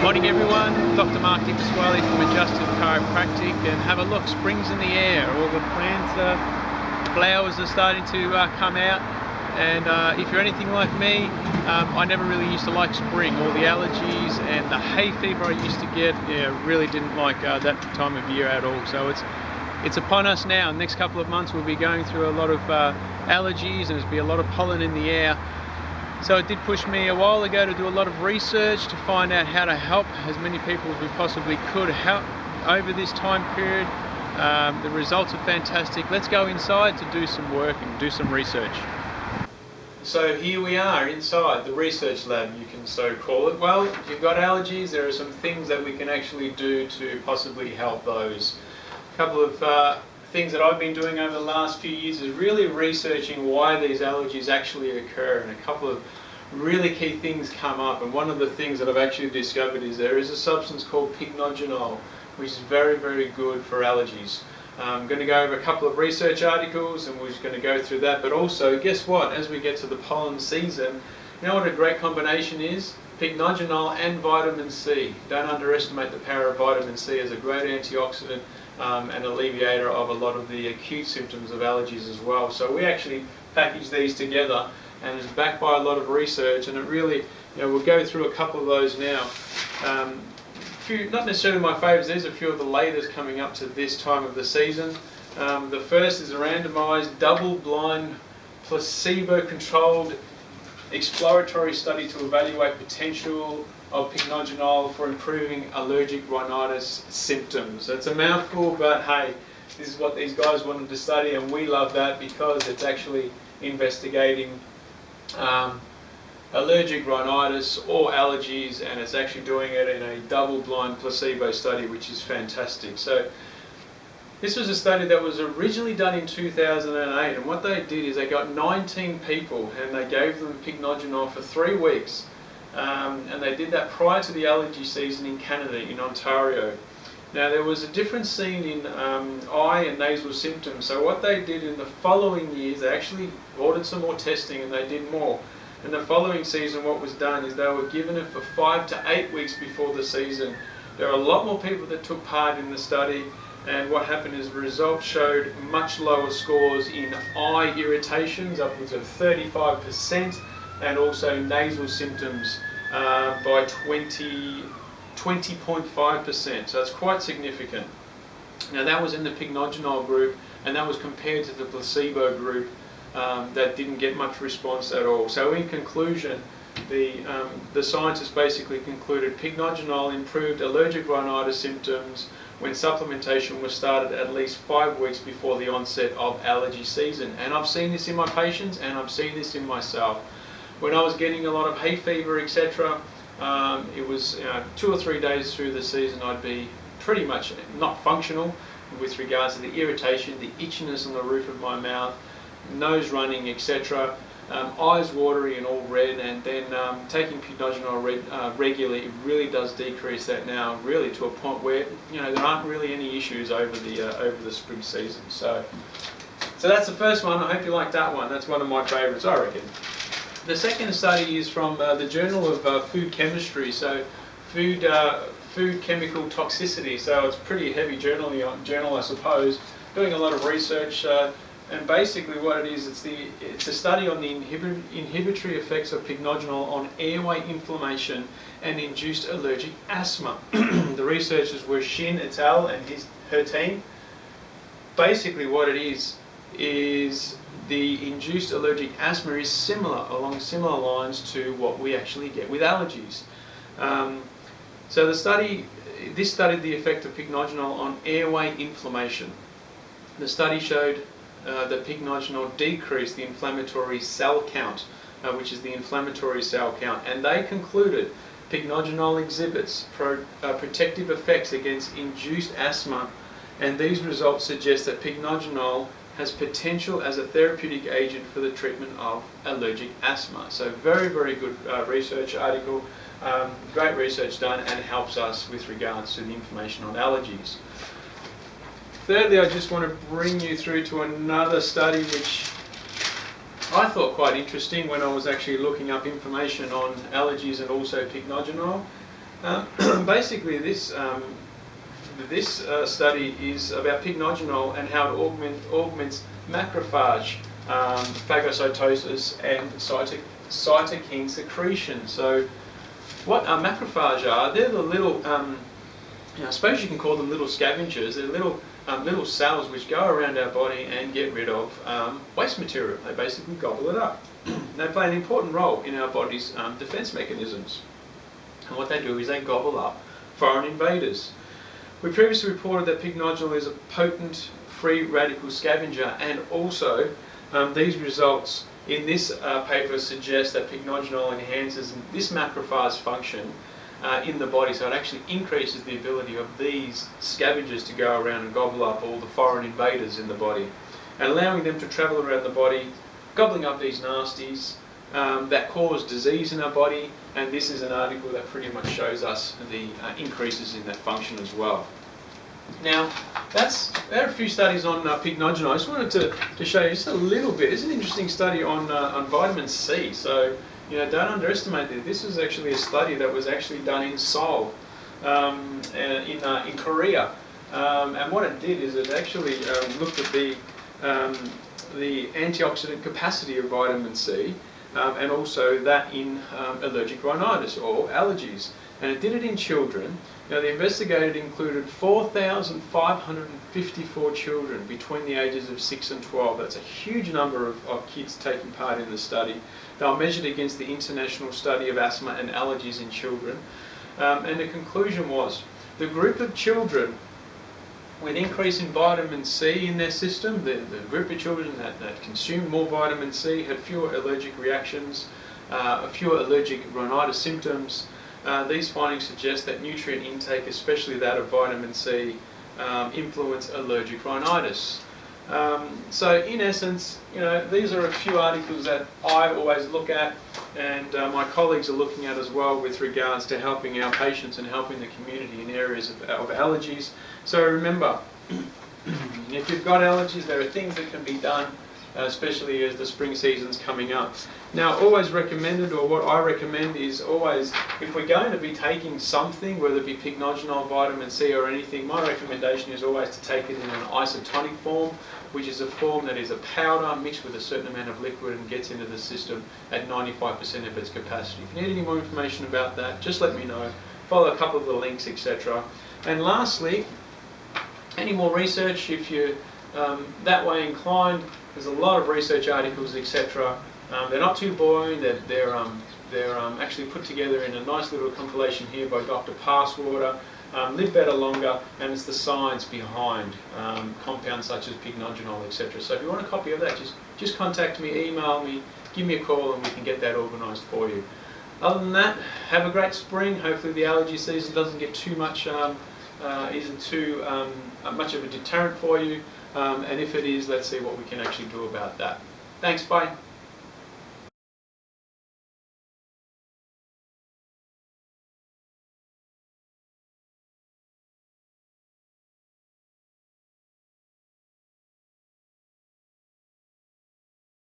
Morning everyone, Dr. Mark Pasquale from Adjusted Chiropractic, and have a look, spring's in the air, all the flowers are starting to come out, and if you're anything like me, I never really used to like spring. All the allergies and the hay fever I used to get, really didn't like that time of year at all. So it's upon us now. In the next couple of months we'll be going through a lot of allergies, and there's be a lot of pollen in the air. So it did push me a while ago to do a lot of research to find out how to help as many people as we possibly could help over this time period. The results are fantastic. Let's go inside to do some work and do some research. So here we are inside the research lab, you can so call it. Well, if you've got allergies, there are some things that we can actually do to possibly help those. A couple of things that I've been doing over the last few years is really researching why these allergies actually occur, and a couple of really key things come up. And one of the things that I've actually discovered is there is a substance called Pycnogenol, which is very, very good for allergies. I'm going to go over a couple of research articles and we're just going to go through that, but also guess what, as we get to the pollen season, you know what a great combination is? Pycnogenol and vitamin C. Don't underestimate the power of vitamin C as a great antioxidant and alleviator of a lot of the acute symptoms of allergies as well. So we actually package these together, and it's backed by a lot of research, and it really, we'll go through a couple of those now. Not necessarily my favourites, there's a few of the latest coming up to this time of the season. The first is a randomised, double-blind, placebo-controlled exploratory study to evaluate potential of Pycnogenol for improving allergic rhinitis symptoms. It's a mouthful, but hey, this is what these guys wanted to study, and we love that because it's actually investigating allergic rhinitis or allergies, and it's actually doing it in a double-blind placebo study, which is fantastic. So this was a study that was originally done in 2008, and what they did is they got 19 people and they gave them Pycnogenol for 3 weeks, and they did that prior to the allergy season in Canada, in Ontario. Now there was a difference seen in eye and nasal symptoms, so what they did in the following years, they actually ordered some more testing and they did more. In the following season, what was done is they were given it for 5 to 8 weeks before the season. There are a lot more people that took part in the study, and what happened is the results showed much lower scores in eye irritations, upwards of 35%, and also nasal symptoms by 20.5%. So it's quite significant. Now that was in the Pycnogenol group, and that was compared to the placebo group that didn't get much response at all. So in conclusion, the scientists basically concluded Pycnogenol improved allergic rhinitis symptoms when supplementation was started at least 5 weeks before the onset of allergy season. And I've seen this in my patients, and I've seen this in myself. When I was getting a lot of hay fever, etc., it was 2 or 3 days through the season I'd be pretty much not functional with regards to the irritation, the itchiness on the roof of my mouth, nose running, etc., eyes watery and all red, and then taking Pycnogenol regularly, it really does decrease that now, really to a point where there aren't really any issues over the spring season. So that's the first one. I hope you like that one. That's one of my favourites, I reckon. The second study is from the Journal of Food Chemistry, so food chemical toxicity. So it's a pretty heavy journal, I suppose, doing a lot of research. And basically what it is, it's a study on the inhibitory effects of Pycnogenol on airway inflammation and induced allergic asthma. The researchers were Shin et al. And her team. Basically what it is the induced allergic asthma is along similar lines to what we actually get with allergies. So this studied the effect of Pycnogenol on airway inflammation. The study showed that Pycnogenol decreased the inflammatory cell count, which is the inflammatory cell count, and they concluded Pycnogenol exhibits protective effects against induced asthma, and these results suggest that Pycnogenol has potential as a therapeutic agent for the treatment of allergic asthma. So very, very good research article, great research done, and helps us with regards to the information on allergies. Thirdly, I just want to bring you through to another study which I thought quite interesting when I was actually looking up information on allergies and also Pycnogenol. Basically, this study is about pycnogenol and how it augments macrophage phagocytosis and cytokine secretion. So, what macrophage are? They're the little, I suppose you can call them little scavengers. They're little cells which go around our body and get rid of waste material. They basically gobble it up. They play an important role in our body's defense mechanisms. And what they do is they gobble up foreign invaders. We previously reported that pycnogenol is a potent free radical scavenger, and also these results in this paper suggest that pycnogenol enhances this macrophage function in the body, so it actually increases the ability of these scavengers to go around and gobble up all the foreign invaders in the body, and allowing them to travel around the body, gobbling up these nasties that cause disease in our body. And this is an article that pretty much shows us the increases in that function as well. Now, there are a few studies on pycnogenol. I just wanted to show you just a little bit. It's an interesting study on vitamin C. So, don't underestimate this. This is actually a study that was actually done in Seoul, in Korea. And what it did is it actually looked at the antioxidant capacity of vitamin C, and also that in allergic rhinitis or allergies. And it did it in children. Now, the investigator included 4,554 children between the ages of 6 and 12. That's a huge number of kids taking part in the study. They were measured against the International Study of Asthma and Allergies in Children. And the conclusion was the group of children with increase in vitamin C in their system, the group of children that consumed more vitamin C had fewer allergic reactions, fewer allergic rhinitis symptoms. These findings suggest that nutrient intake, especially that of vitamin C, influence allergic rhinitis. So in essence, these are a few articles that I always look at, and my colleagues are looking at as well with regards to helping our patients and helping the community in areas of allergies. So remember, if you've got allergies, there are things that can be done, especially as the spring season's coming up. Now, always recommended, or what I recommend is always, if we're going to be taking something, whether it be pycnogenol, vitamin C or anything, my recommendation is always to take it in an isotonic form, which is a form that is a powder mixed with a certain amount of liquid and gets into the system at 95% of its capacity. If you need any more information about that, just let me know. Follow a couple of the links, etc. And lastly, any more research, if you're that way inclined, there's a lot of research articles, etc. They're not too boring. They're actually put together in a nice little compilation here by Dr. Passwater. Live better longer, and it's the science behind compounds such as pycnogenol, etc. So if you want a copy of that, just contact me, email me, give me a call, and we can get that organised for you. Other than that, have a great spring. Hopefully the allergy season doesn't get too much, isn't too much of a deterrent for you. And if it is, let's see what we can actually do about that. Thanks, bye.